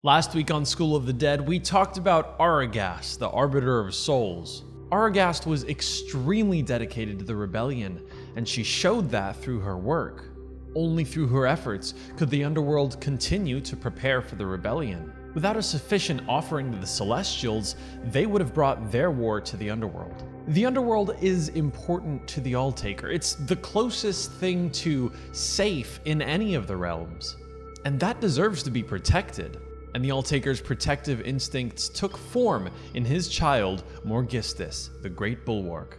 Last week on School of the Dead, we talked about Aragast, the Arbiter of Souls. Aragast was extremely dedicated to the rebellion, and she showed that through her work. Only through her efforts could the underworld continue to prepare for the rebellion. Without a sufficient offering to the Celestials, they would have brought their war to the underworld. The underworld is important to the Alltaker. It's the closest thing to safe in any of the realms, and that deserves to be protected. And the Alltaker's protective instincts took form in his child, Morghistus, the Great Bullwark.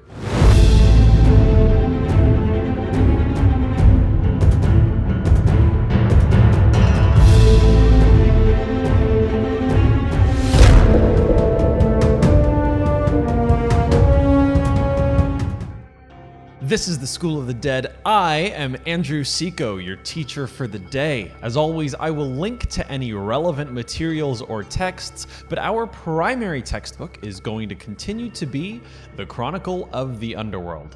This is the School of the Dead. I am Andrew Seco, your teacher for the day. As always, I will link to any relevant materials or texts, but our primary textbook is going to continue to be The Chronicle of the Underworld.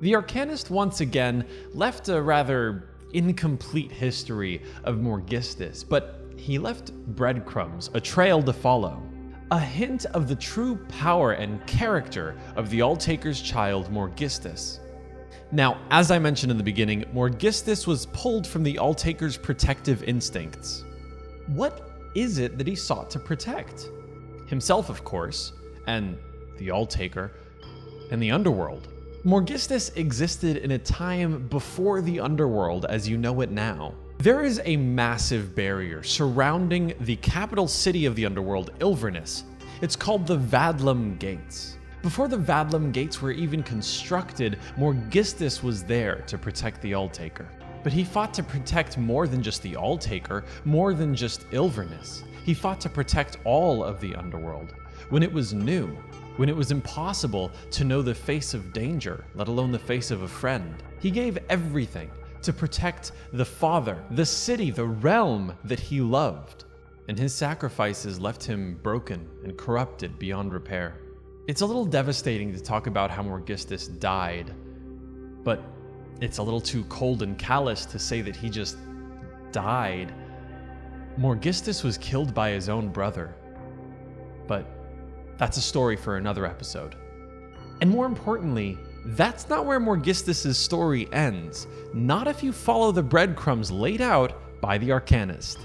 The Arcanist once again left a rather incomplete history of Morghistus, but he left breadcrumbs, a trail to follow. A hint of the true power and character of the Alltaker's child, Morghistus. Now, as I mentioned in the beginning, Morghistus was pulled from the Alltaker's protective instincts. What is it that he sought to protect? Himself, of course, and the Alltaker, and the underworld. Morghistus existed in a time before the underworld as you know it now. There is a massive barrier surrounding the capital city of the underworld, Ilvernus. It's called the Vadlum Gates. Before the Vadlum Gates were even constructed, Morghistus was there to protect the Alltaker. But he fought to protect more than just the Alltaker, more than just Ilvernus. He fought to protect all of the underworld. When it was new, when it was impossible to know the face of danger, let alone the face of a friend, he gave everything to protect the father, the city, the realm that he loved. And his sacrifices left him broken and corrupted beyond repair. It's a little devastating to talk about how Morghistus died, but it's a little too cold and callous to say that he just died. Morghistus was killed by his own brother, but that's a story for another episode. And more importantly, that's not where Morghistus' story ends, not if you follow the breadcrumbs laid out by the Arcanist.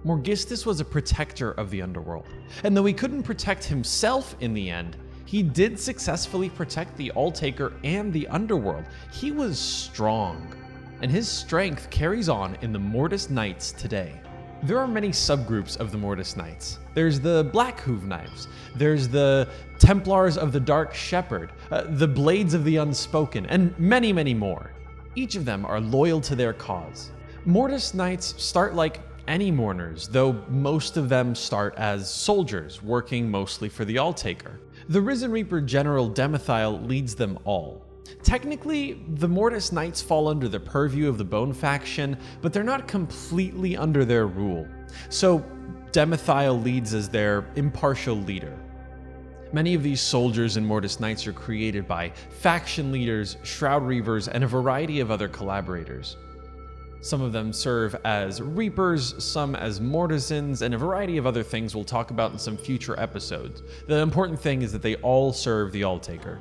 Morghistus was a protector of the underworld, and though he couldn't protect himself in the end, he did successfully protect the Alltaker and the underworld. He was strong, and his strength carries on in the Mortis Knights today. There are many subgroups of the Mortis Knights. There's the Black Hoof Knives, there's the Templars of the Dark Shepherd, the Blades of the Unspoken, and many, many more. Each of them are loyal to their cause. Mortis Knights start like any mourners, though most of them start as soldiers, working mostly for the Alltaker. The Risen Reaper General Demethyl leads them all. Technically, the Mortis Knights fall under the purview of the Bone faction, but they're not completely under their rule. So Demethyl leads as their impartial leader. Many of these soldiers and Mortis Knights are created by faction leaders, Shroud Reavers, and a variety of other collaborators. Some of them serve as Reapers, some as Mortisans, and a variety of other things we'll talk about in some future episodes. The important thing is that they all serve the Alltaker.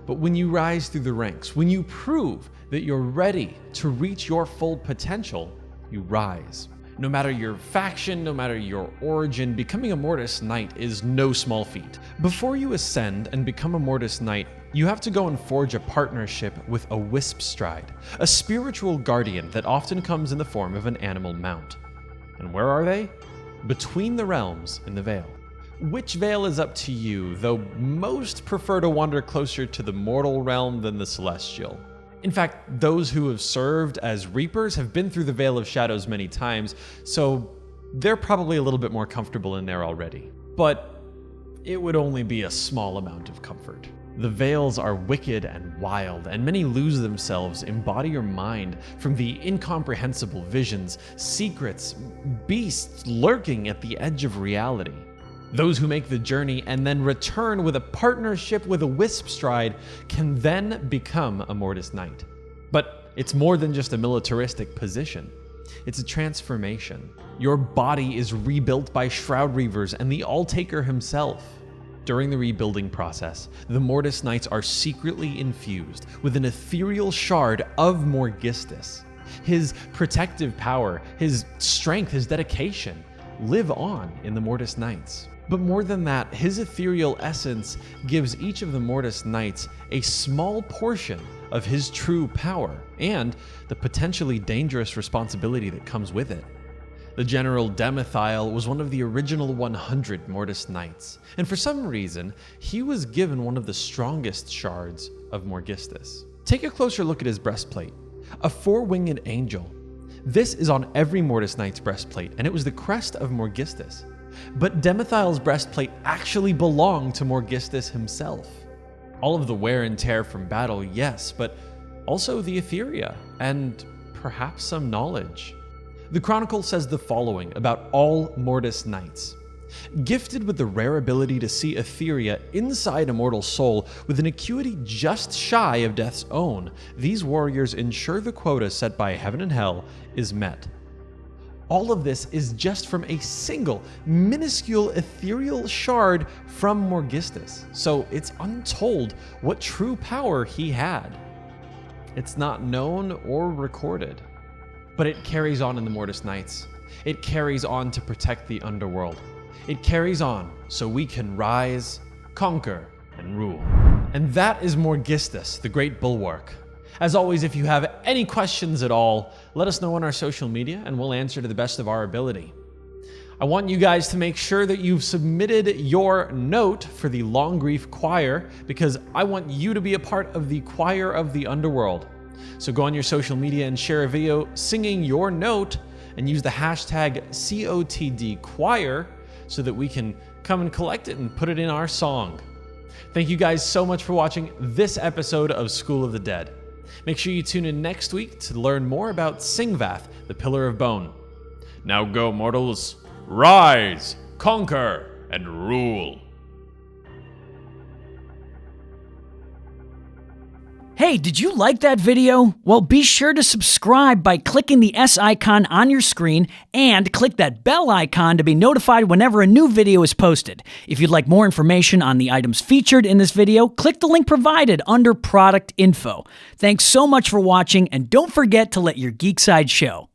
But when you rise through the ranks, when you prove that you're ready to reach your full potential, you rise. No matter your faction, no matter your origin, becoming a Mortis Knight is no small feat. Before you ascend and become a Mortis Knight, you have to go and forge a partnership with a Wisp Stride, a spiritual guardian that often comes in the form of an animal mount. And where are they? Between the realms in the Vale. Which Vale is up to you, though most prefer to wander closer to the mortal realm than the celestial. In fact, those who have served as Reapers have been through the Vale of Shadows many times, so they're probably a little bit more comfortable in there already. But it would only be a small amount of comfort. The Vales are wicked and wild, and many lose themselves in body or mind from the incomprehensible visions, secrets, beasts lurking at the edge of reality. Those who make the journey and then return with a partnership with a wisp stride can then become a Mortis Knight. But it's more than just a militaristic position. It's a transformation. Your body is rebuilt by Shroud Reavers and the Alltaker himself. During the rebuilding process, the Mortis Knights are secretly infused with an ethereal shard of Morghistus. His protective power, his strength, his dedication live on in the Mortis Knights. But more than that, his ethereal essence gives each of the Mortis Knights a small portion of his true power and the potentially dangerous responsibility that comes with it. The General Demethyle was one of the original 100 Mortis Knights, and for some reason, he was given one of the strongest shards of Morghistus. Take a closer look at his breastplate, a four-winged angel. This is on every Mortis Knight's breastplate, and it was the crest of Morghistus. But Demethyle's breastplate actually belonged to Morghistus himself. All of the wear and tear from battle, yes, but also the Etheria, and perhaps some knowledge. The Chronicle says the following about all Mortis Knights. Gifted with the rare ability to see Etheria inside a mortal soul with an acuity just shy of death's own, these warriors ensure the quota set by heaven and hell is met. All of this is just from a single, minuscule ethereal shard from Morghistus, so it's untold what true power he had. It's not known or recorded, but it carries on in the Mortis Knights. It carries on to protect the underworld. It carries on so we can rise, conquer, and rule. And that is Morghistus, the Great Bullwark. As always, if you have any questions at all, let us know on our social media and we'll answer to the best of our ability. I want you guys to make sure that you've submitted your note for the Longreef Choir because I want you to be a part of the Choir of the Underworld. So go on your social media and share a video singing your note and use the hashtag COTDchoir so that we can come and collect it and put it in our song. Thank you guys so much for watching this episode of School of the Dead. Make sure you tune in next week to learn more about Singvath, the Pillar of Bone. Now go, mortals. Rise, conquer, and rule. Hey, did you like that video? Well, be sure to subscribe by clicking the S icon on your screen and click that bell icon to be notified whenever a new video is posted. If you'd like more information on the items featured in this video, click the link provided under product info. Thanks so much for watching, and don't forget to let your geek side show.